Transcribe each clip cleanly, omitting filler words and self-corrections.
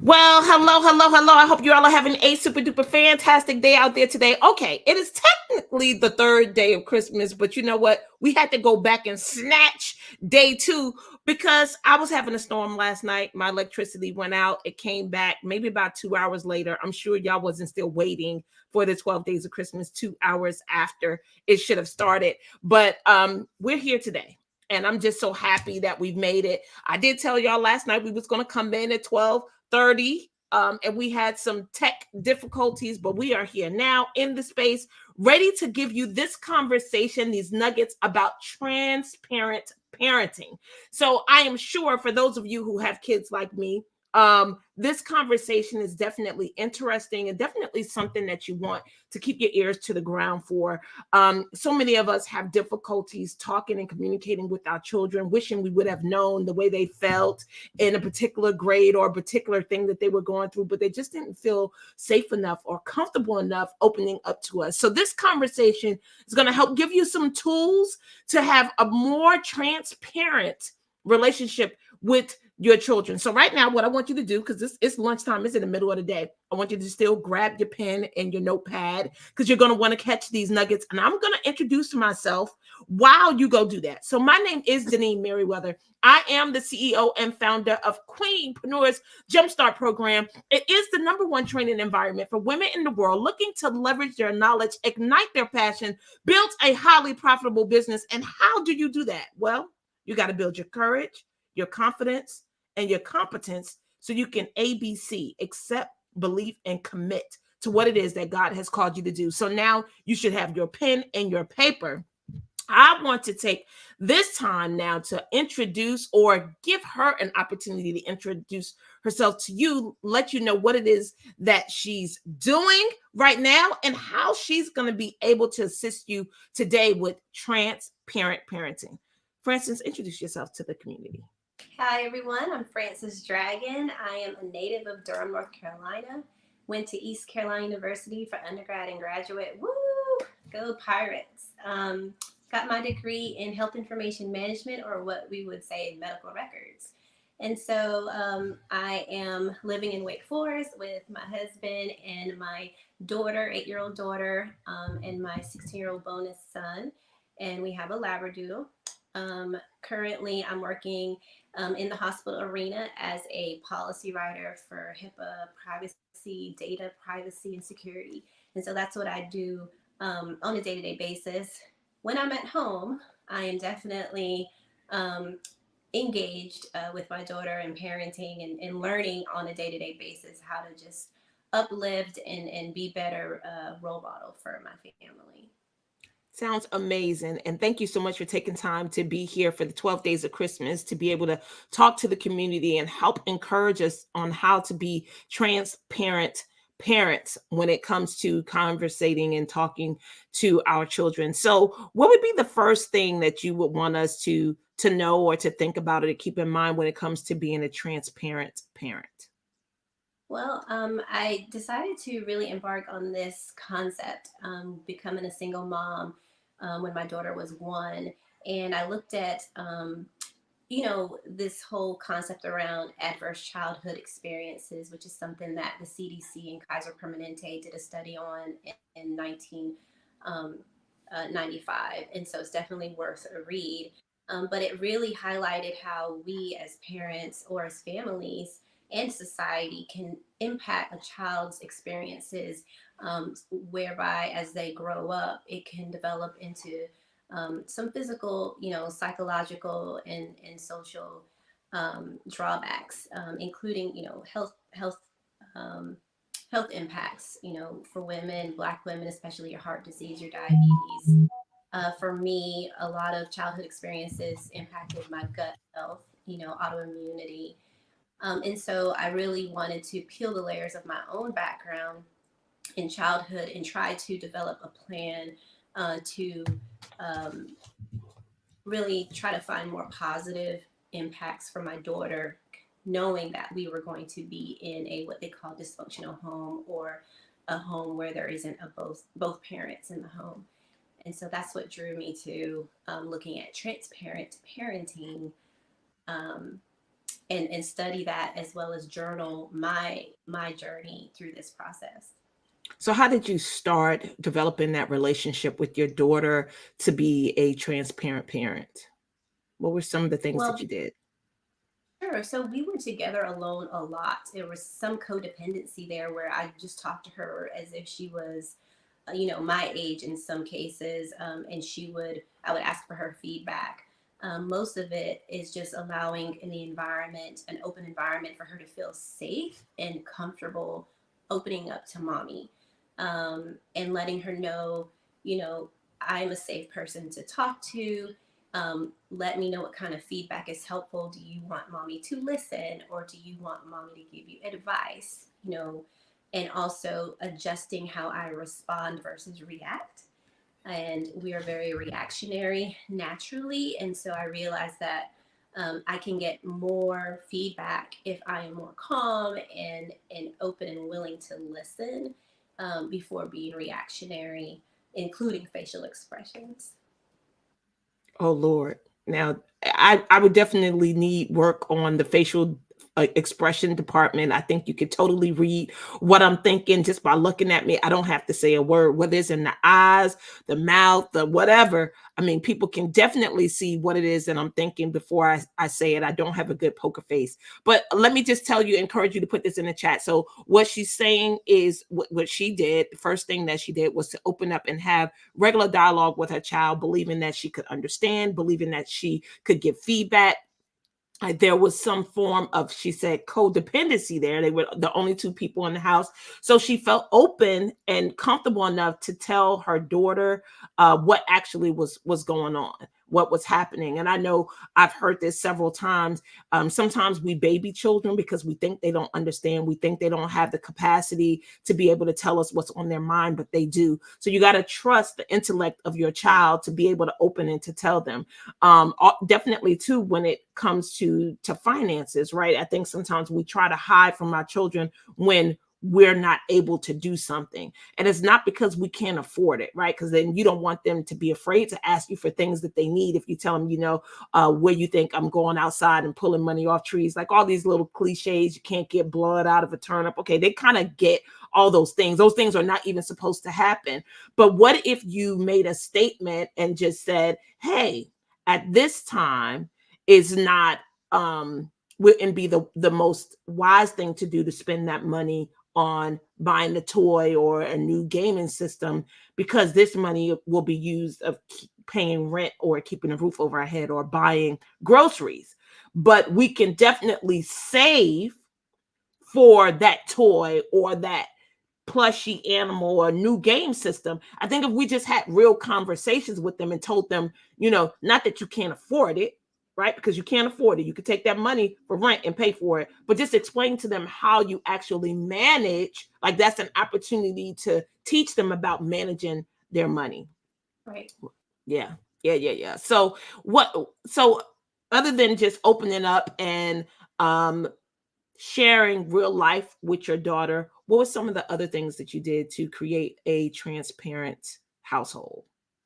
Well, hello, hello, hello. I hope you all are having a super duper fantastic day out there today. Okay, it is technically the third day of Christmas, but you know what? We had to go back and snatch day two because I was having a storm last night. My electricity went out. It came back maybe about 2 hours later. I'm sure y'all wasn't still waiting for the 12 days of Christmas 2 hours after it should have started. But we're here today. And I'm just so happy that we've made it. I did tell y'all last night we was going to come in at 12:30, and we had some tech difficulties, but we are here now in the space, ready to give you this conversation, these nuggets about transparent parenting. So I am sure for those of you who have kids like me, this conversation is definitely interesting and definitely something that you want to keep your ears to the ground for. So many of us have difficulties talking and communicating with our children, wishing we would have known the way they felt in a particular grade or a particular thing that they were going through, but they just didn't feel safe enough or comfortable enough opening up to us. So this conversation is going to help give you some tools to have a more transparent relationship with your children. So right now, what I want you to do, because this it's lunchtime, it's in the middle of the day. I want you to still grab your pen and your notepad because you're going to want to catch these nuggets. And I'm going to introduce myself while you go do that. So my name is Dineen Merriweather. I am the CEO and founder of Queenpreneurs Jumpstart Program. It is the #1 training environment for women in the world looking to leverage their knowledge, ignite their passion, build a highly profitable business. And how do you do that? Well, you got to build your courage, your confidence, and your competence so you can ABC, accept, believe, and commit to what it is that God has called you to do. So now you should have your pen and your paper. I want to take this time now to introduce or give her an opportunity to introduce herself to you, let you know what it is that she's doing right now and how she's going to be able to assist you today with transparent parenting. Francis, introduce yourself to the community. Hi everyone, I'm Frances Dragon. I am a native of Durham, North Carolina. Went to East Carolina University for undergrad and graduate. Woo! Go Pirates. Got my degree in health information management, or what we would say medical records. And so I am living in Wake Forest with my husband and my daughter, 8-year-old daughter, and my 16-year-old bonus son. And we have a Labradoodle. Currently, I'm working in the hospital arena as a policy writer for HIPAA, privacy, data privacy, and security. And so that's what I do on a day to day basis. When I'm at home, I am definitely engaged with my daughter and parenting and learning on a day to day basis how to just uplift and be better role model for my family. Sounds amazing. And thank you so much for taking time to be here for the 12 days of Christmas to be able to talk to the community and help encourage us on how to be transparent parents when it comes to conversating and talking to our children. So, what would be the first thing that you would want us to know or to think about or to keep in mind when it comes to being a transparent parent? Well, I decided to really embark on this concept, becoming a single mom when my daughter was 1. And I looked at, this whole concept around adverse childhood experiences, which is something that the CDC and Kaiser Permanente did a study on in 1995. And so it's definitely worth a read. But it really highlighted how we as parents or as families and society can impact a child's experiences, whereby as they grow up, it can develop into some physical, psychological and social drawbacks, including, um, health impacts, for women, Black women, especially your heart disease, your diabetes. For me, a lot of childhood experiences impacted my gut health, autoimmunity. And so I really wanted to peel the layers of my own background in childhood and try to develop a plan to um, really try to find more positive impacts for my daughter, knowing that we were going to be in a what they call dysfunctional home, or a home where there isn't a both parents in the home. And so that's what drew me to looking at transparent parenting, um, and study that as well as journal my journey through this process. So how did you start developing that relationship with your daughter to be a transparent parent? What were some of the things Well, that you did? sure. So we were together alone a lot. There was some codependency there where I just talked to her as if she was, my age in some cases, and I would ask for her feedback. Most of it is just allowing in the environment, an open environment for her to feel safe and comfortable opening up to mommy, and letting her know, you know, I'm a safe person to talk to. Let me know what kind of feedback is helpful. Do you want mommy to listen, or do you want mommy to give you advice? And also adjusting how I respond versus react. And we are very reactionary naturally. And so I realized that I can get more feedback if I am more calm and open and willing to listen, before being reactionary, including facial expressions. Oh Lord. Now, I would definitely need work on the facial expression department. I think you could totally read what I'm thinking just by looking at me. I don't have to say a word, whether it's in the eyes, the mouth, the whatever. I mean, people can definitely see what it is that I'm thinking before I say it. I don't have a good poker face. But let me just tell you, encourage you to put this in the chat. So what she's saying is what she did. The first thing that she did was to open up and have regular dialogue with her child, believing that she could understand, believing that she could give feedback. There was some form of, she said, codependency there. They were the only two people in the house. So she felt open and comfortable enough to tell her daughter what actually was going on, what was happening. And I know I've heard this several times. Sometimes we baby children because we think they don't understand. We think they don't have the capacity to be able to tell us what's on their mind, but they do. So you got to trust the intellect of your child to be able to open and to tell them. Definitely too, when it comes to finances, right? I think sometimes we try to hide from our children when we're not able to do something, and it's not because we can't afford it, right? Because then you don't want them to be afraid to ask you for things that they need. If you tell them, where you think I'm going outside and pulling money off trees, like all these little cliches, you can't get blood out of a turnip. Okay, they kind of get all those things. Those things are not even supposed to happen. But what if you made a statement and just said, hey, at this time is not wouldn't be the most wise thing to do to spend that money on buying a toy or a new gaming system, because this money will be used of paying rent or keeping a roof over our head or buying groceries. But we can definitely save for that toy or that plushy animal or new game system. I think if we just had real conversations with them and told them, not that you can't afford it, right? Because you can't afford it. You could take that money for rent and pay for it, but just explain to them how you actually manage. Like that's an opportunity to teach them about managing their money. Right. Yeah. Yeah. So other than just opening up and um sharing real life with your daughter, what were some of the other things that you did to create a transparent household?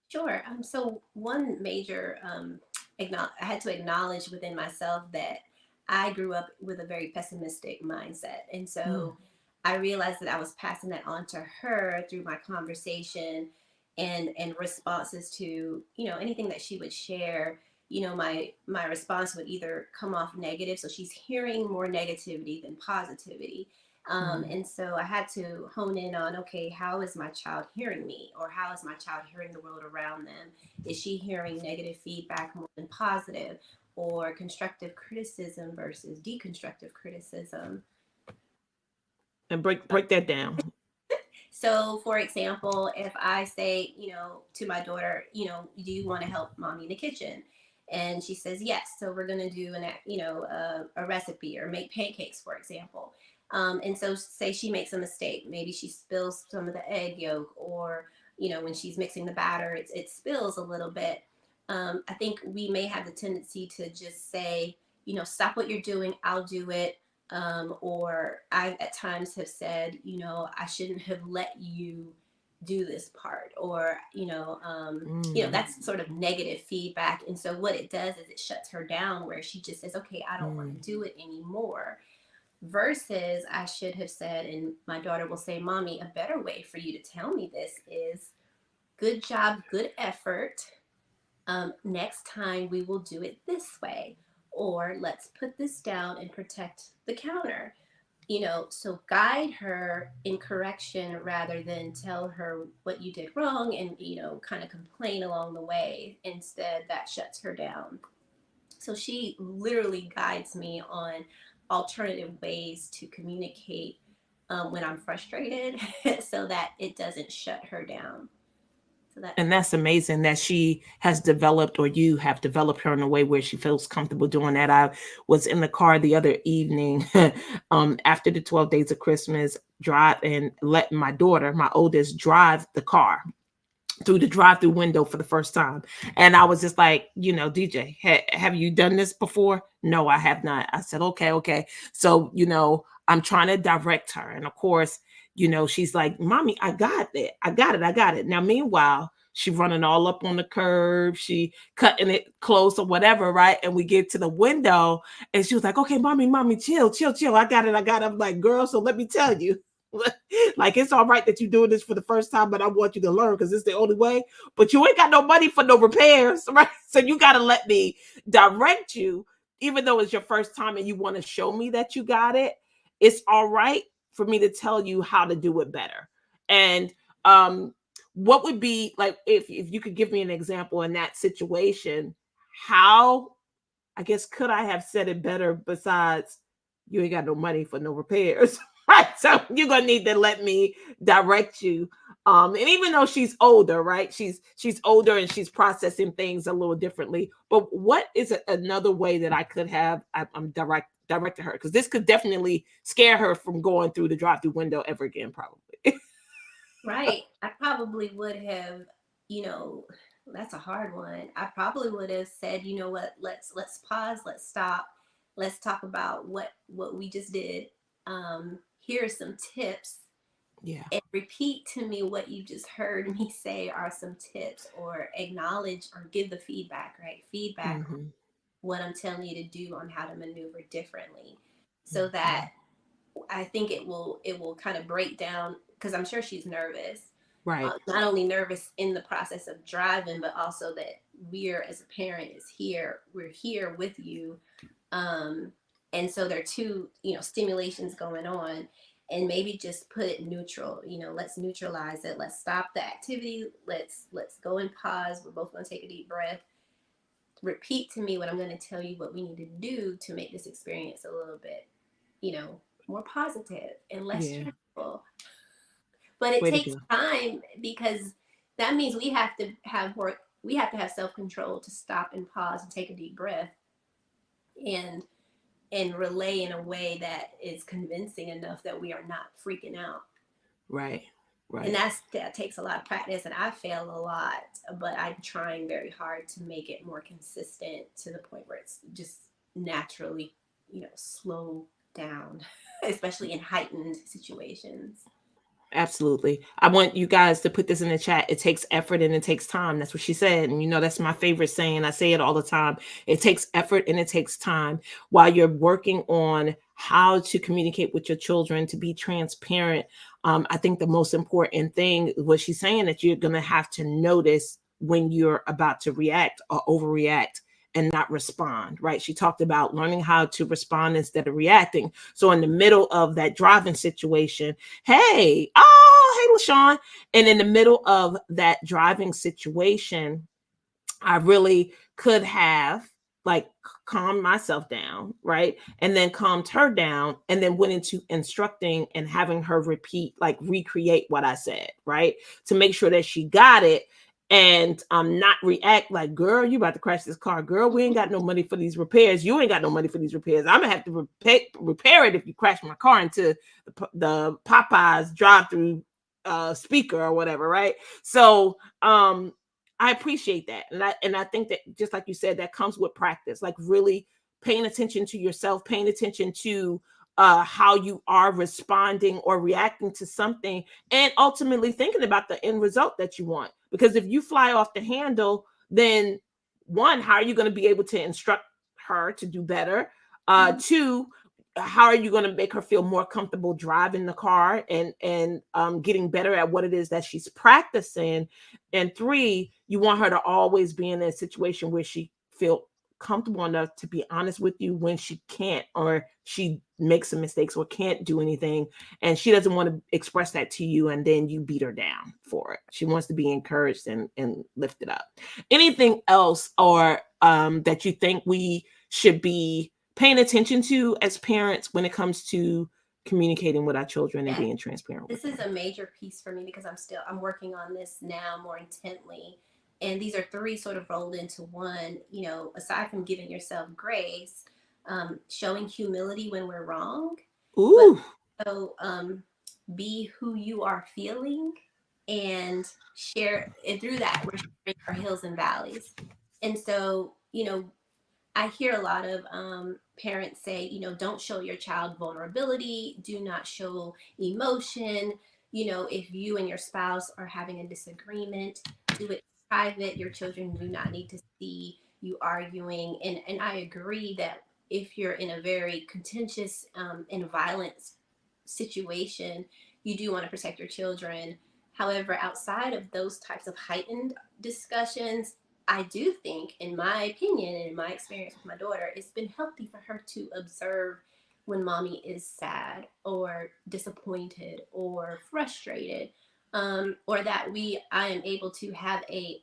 Sure. So one major, I had to acknowledge within myself that I grew up with a very pessimistic mindset, and Mm, so I realized that I was passing that on to her through my conversation and responses to anything that she would share. My response would either come off negative, so she's hearing more negativity than positivity. mm. And so I had to hone in on, okay, how is my child hearing me? Or how is my child hearing the world around them? Is she hearing negative feedback more than positive? Or constructive criticism versus deconstructive criticism? And break that down. So, for example, if I say, to my daughter, do you want to help mommy in the kitchen? And she says yes. So we're going to do a recipe or make pancakes, for example. And so, say she makes a mistake. Maybe she spills some of the egg yolk, or when she's mixing the batter, it spills a little bit. I think we may have the tendency to just say, stop what you're doing. I'll do it. Or I at times have said, I shouldn't have let you do this part, or Mm, that's sort of negative feedback. And so what it does is it shuts her down, where she just says, okay, I don't want to mm, do it anymore, versus I should have said, and my daughter will say, mommy, a better way for you to tell me this is, good job, good effort, next time we will do it this way, or let's put this down and protect the counter. So guide her in correction rather than tell her what you did wrong and, kind of complain along the way. Instead, that shuts her down. So she literally guides me on alternative ways to communicate when I'm frustrated so that it doesn't shut her down. So that's and that's amazing that she has developed, or you have developed her in a way where she feels comfortable doing that. I was in the car the other evening, after the 12 days of Christmas, drive and let my daughter, my oldest, drive the car through the drive-through window for the first time. And I was just like, DJ, have you done this before? No, I have not. I said, okay. So, I'm trying to direct her. And of course, she's like, mommy, I got it. I got it. Now, meanwhile, she running all up on the curb. She cutting it close or whatever, right? And we get to the window and she was like, okay, mommy, chill. I got it. I'm like, girl, so let me tell you. Like, it's all right that you're doing this for the first time, but I want you to learn because it's the only way. But you ain't got no money for no repairs, right? So you got to let me direct you, even though it's your first time and you want to show me that you got it. It's all right for me to tell you how to do it better. And um, what would be like, if you could give me an example in that situation, how, I guess, could I have said it better besides you ain't got no money for no repairs? Right. So you're gonna need to let me direct you. And even though she's older, right? She's older and she's processing things a little differently. But what is another way that I could have I'm directed her? Because this could definitely scare her from going through the drive-through window ever again, probably. right. I probably would have, you know, that's a hard one. I probably would have said, you know what, let's pause, let's stop, let's talk about what we just did. Here are some tips, Yeah. and repeat to me what you just heard me say are some tips, or acknowledge or give the feedback, right? Feedback Mm-hmm. what I'm telling you to do on how to maneuver differently, so Mm-hmm. that I think it will kind of break down, because I'm sure she's nervous. Right. Not only nervous in the process of driving, but also that we're, as a parent, we're here with you. Um, and so there are two, stimulations going on, and maybe just put it neutral. Let's neutralize it. Let's stop the activity. Let's go and pause. We're both going to take a deep breath. Repeat to me what I'm going to tell you, what we need to do to make this experience a little bit, more positive and less Yeah. stressful. But it Way to takes go. time, because that means we have to have work. We have to have self-control to stop and pause and take a deep breath, and relay in a way that is convincing enough that we are not freaking out. Right. And Right. that takes a lot of practice, and I fail a lot, but I'm trying very hard to make it more consistent, to the point where it's just naturally, slow down, especially in heightened situations. Absolutely. I want you guys to put this in the chat. It takes effort and it takes time. That's what she said. And that's my favorite saying. I say it all the time. It takes effort and it takes time. While you're working on how to communicate with your children, to be transparent, I think the most important thing, what she's saying, that you're going to have to notice when you're about to react or overreact and not respond, right? She talked about learning how to respond instead of reacting. So in the middle of that driving situation, hey, oh, hey, LaShawn. And in the middle of that driving situation, I really could have like calmed myself down, right? And then calmed her down, and then went into instructing and having her recreate what I said, right? To make sure that she got it, and not react like, girl, you about to crash this car. Girl, we ain't got no money for these repairs. You ain't got no money for these repairs. I'm gonna have to repair it if you crash my car into the Popeyes drive-through speaker or whatever, right? So I appreciate that. And I think that, just like you said, that comes with practice, like really paying attention to yourself, paying attention to how you are responding or reacting to something, and ultimately thinking about the end result that you want. Because if you fly off the handle, then one, how are you going to be able to instruct her to do better? Mhm. Two, how are you going to make her feel more comfortable driving the car and getting better at what it is that she's practicing? And three, you want her to always be in a situation where she feel comfortable enough to be honest with you when she can't, or she makes some mistakes or can't do anything, and she doesn't want to express that to you and then you beat her down for it. She wants to be encouraged and lifted up. Anything else, or that you think we should be paying attention to as parents when it comes to communicating with our children and Yeah, being transparent with this is them? a major piece for me because I'm working on this now more intently. And these are three sort of rolled into one, aside from giving yourself grace, showing humility when we're wrong, but Ooh. also be who you are feeling and share. And through that, we're sharing our hills and valleys. And so, I hear a lot of parents say, don't show your child vulnerability, do not show emotion. If you and your spouse are having a disagreement, do it private. Your children do not need to see you arguing. And I agree that if you're in a very contentious and violent situation, you do want to protect your children. However, outside of those types of heightened discussions, I do think, in my opinion and in my experience with my daughter, it's been healthy for her to observe when mommy is sad or disappointed or frustrated, or that I am able to have a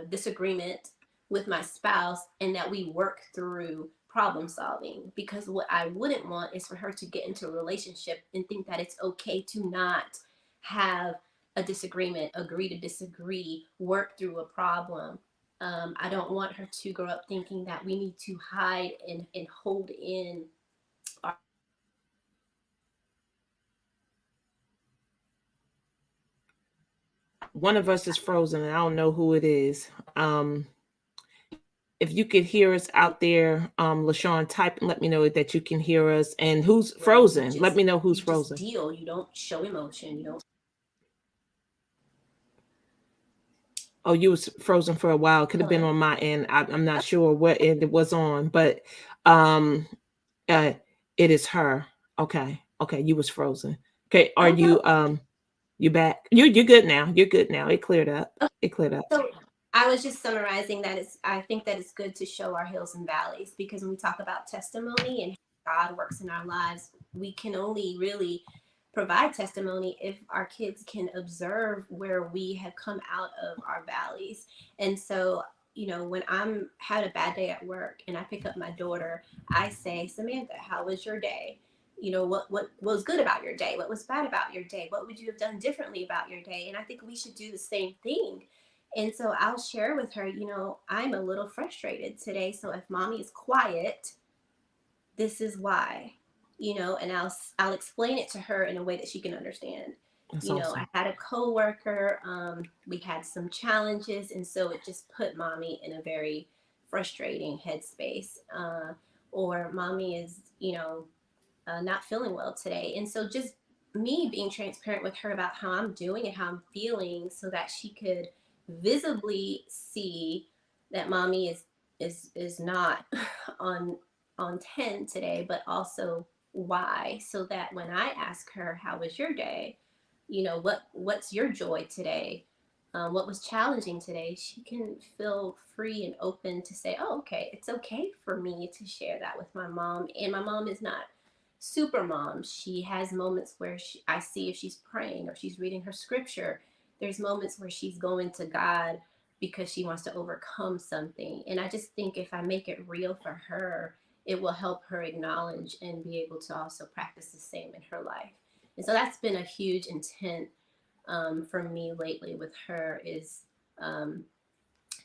disagreement with my spouse and that we work through problem solving. Because what I wouldn't want is for her to get into a relationship and think that it's okay to not have a disagreement, agree to disagree, work through a problem. I don't want her to grow up thinking that we need to hide and hold in our One of us is frozen and I don't know who it is. If you could hear us out there, LaShawn, type and let me know that you can hear us. And who's where frozen? Let me know who's you just frozen. deal, you don't show emotion, you don't. Oh, you was frozen for a while. Could have been Hello. on my end. I'm not sure what end it was on, but um, uh, it is her. Okay, okay, you was frozen. Okay, are Oh you no. you back? You're good now. You're good now. It cleared up. Okay. It cleared up. So I was just summarizing that I think that it's good to show our hills and valleys, because when we talk about testimony and how God works in our lives, we can only really provide testimony if our kids can observe where we have come out of our valleys. And so, when I'm had a bad day at work and I pick up my daughter, I say, Samantha, how was your day? What was good about your day? What was bad about your day? What would you have done differently about your day? And I think we should do the same thing. And so I'll share with her, I'm a little frustrated today. So if mommy is quiet, this is why, and I'll explain it to her in a way that she can understand. That's I awesome. had a coworker, we had some challenges, and so it just put mommy in a very frustrating headspace. Or mommy is, not feeling well today. And so just me being transparent with her about how I'm doing and how I'm feeling so that she could visibly see that mommy is not on 10 today, but also why, so that when I ask her how was your day, what's your joy today, what was challenging today, she can feel free and open to say, oh, okay, it's okay for me to share that with my mom. And my mom is not super mom. She has moments where I see if she's praying or she's reading her scripture. There's moments where she's going to God because she wants to overcome something. And I just think if I make it real for her, it will help her acknowledge and be able to also practice the same in her life. And so that's been a huge intent for me lately with her, is um,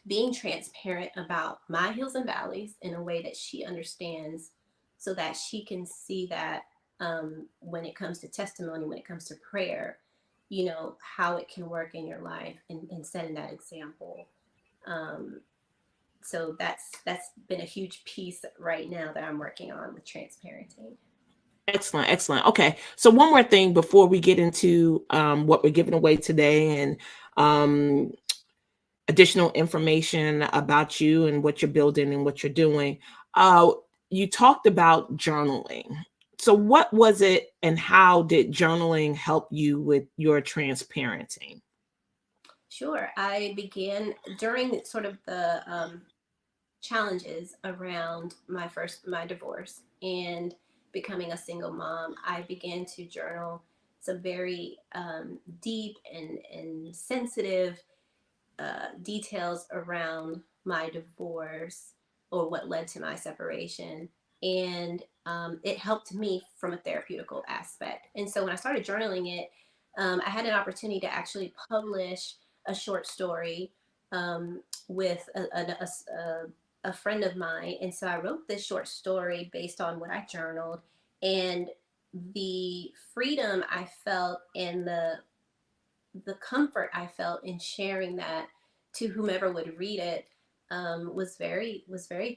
being transparent about my hills and valleys in a way that she understands, so that she can see that when it comes to testimony, when it comes to prayer, how it can work in your life, and setting that example. Um, so that's been a huge piece right now that I'm working on with transparenting. Excellent, excellent. Okay, so one more thing before we get into what we're giving away today and um, additional information about you and what you're building and what you're doing. Uh, you talked about journaling. So, what was it and how did journaling help you with your transparency? Sure. I began during sort of the challenges around my divorce and becoming a single mom. I began to journal some very deep and sensitive details around my divorce or what led to my separation. And it helped me from a therapeutical aspect. And so when I started journaling it, I had an opportunity to actually publish a short story with a friend of mine. And so I wrote this short story based on what I journaled. And the freedom I felt and the comfort I felt in sharing that to whomever would read it was very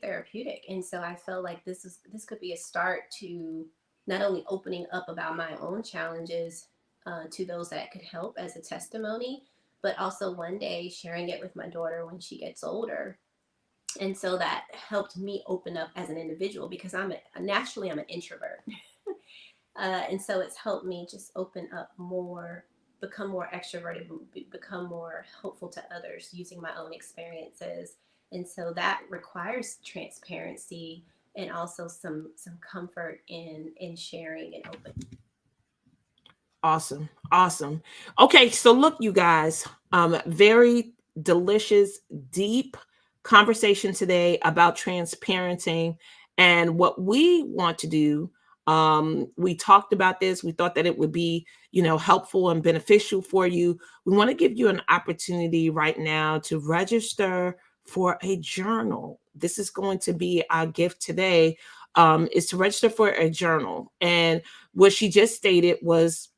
therapeutic. And so I felt like this could be a start to not only opening up about my own challenges to those that could help as a testimony, but also one day sharing it with my daughter when she gets older. And so that helped me open up as an individual because naturally I'm an introvert. And so it's helped me just open up more, become more extroverted, become more helpful to others using my own experiences. And so that requires transparency and also some comfort in sharing and open. Awesome. Awesome. Okay, so look, you guys, very delicious, deep conversation today about transparenting and what we want to do. We talked about this. We thought that it would be, helpful and beneficial for you. We want to give you an opportunity right now to register for a journal. This is going to be our gift today, is to register for a journal. And what she just stated was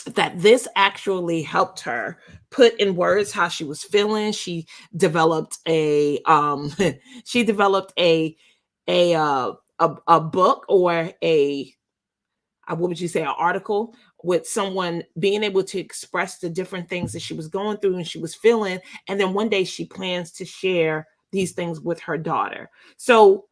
that this actually helped her put in words how she was feeling. She developed a she developed a book or what would you say, an article with someone being able to express the different things that she was going through and she was feeling, and then one day she plans to share these things with her daughter. So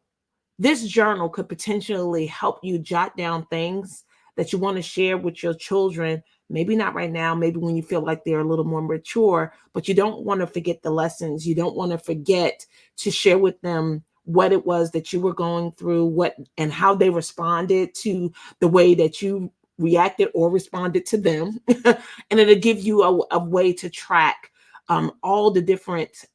this journal could potentially help you jot down things that you want to share with your children. Maybe not right now, maybe when you feel like they're a little more mature, but you don't want to forget the lessons. You don't want to forget to share with them what it was that you were going through, what and how they responded to the way that you reacted or responded to them. And it'll give you a way to track all the different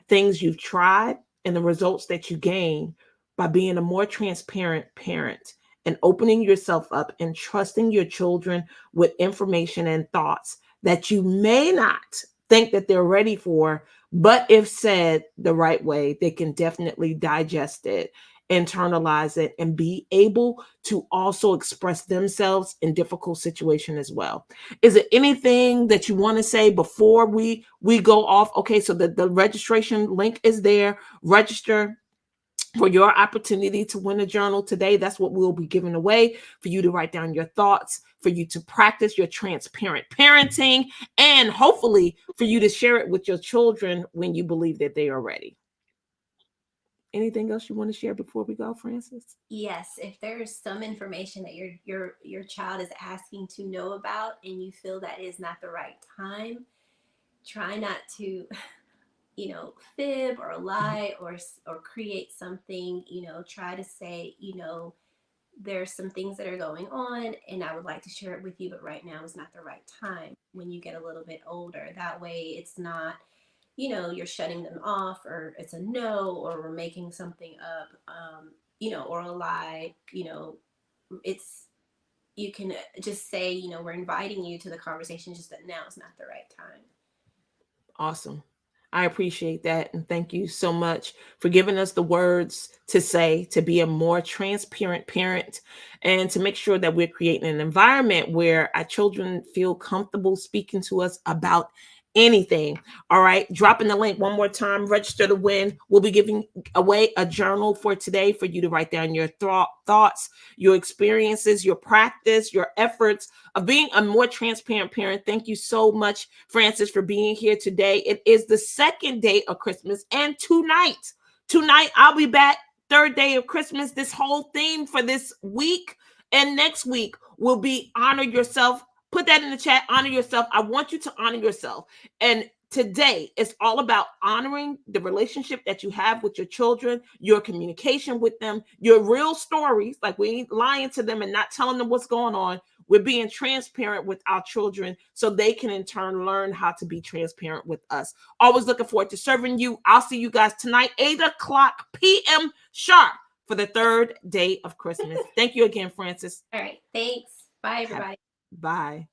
things you've tried and the results that you gain by being a more transparent parent and opening yourself up and trusting your children with information and thoughts that you may not think that they're ready for, but if said the right way, they can definitely digest it, internalize it, and be able to also express themselves in difficult situation as well. Is there anything that you want to say before we go off? Okay, so the registration link is there. Register for your opportunity to win a journal today. That's what we'll be giving away, for you to write down your thoughts, for you to practice your transparent parenting, and hopefully for you to share it with your children when you believe that they are ready. Anything else you want to share before we go, Francis? Yes, if there's some information that your child is asking to know about and you feel that is not the right time, try not to fib or lie or create something. Try to say, there's some things that are going on and I would like to share it with you, but right now is not the right time. When you get a little bit older, that way it's not, you're shutting them off or it's a no, or we're making something up, or a lie. It's You can just say, we're inviting you to the conversation, just that now is not the right time. Awesome. I appreciate that. And thank you so much for giving us the words to say, to be a more transparent parent, and to make sure that we're creating an environment where our children feel comfortable speaking to us about anything. All right, dropping the link one more time. Register to win. We'll be giving away a journal for today for you to write down your thoughts, your experiences, your practice, your efforts of being a more transparent parent. Thank you so much, Francis, for being here today. It is the second day of Christmas, and tonight I'll be back. Third day of Christmas. This whole theme for this week and next week will be honor yourself. Put that in the chat. Honor yourself. I want you to honor yourself. And today it's all about honoring the relationship that you have with your children, your communication with them, your real stories. Like, we ain't lying to them and not telling them what's going on. We're being transparent with our children so they can in turn learn how to be transparent with us. Always looking forward to serving you. I'll see you guys tonight, 8 o'clock p.m. sharp, for the third day of Christmas. Thank you again, Francis. All right. Thanks. Bye, everybody. Bye.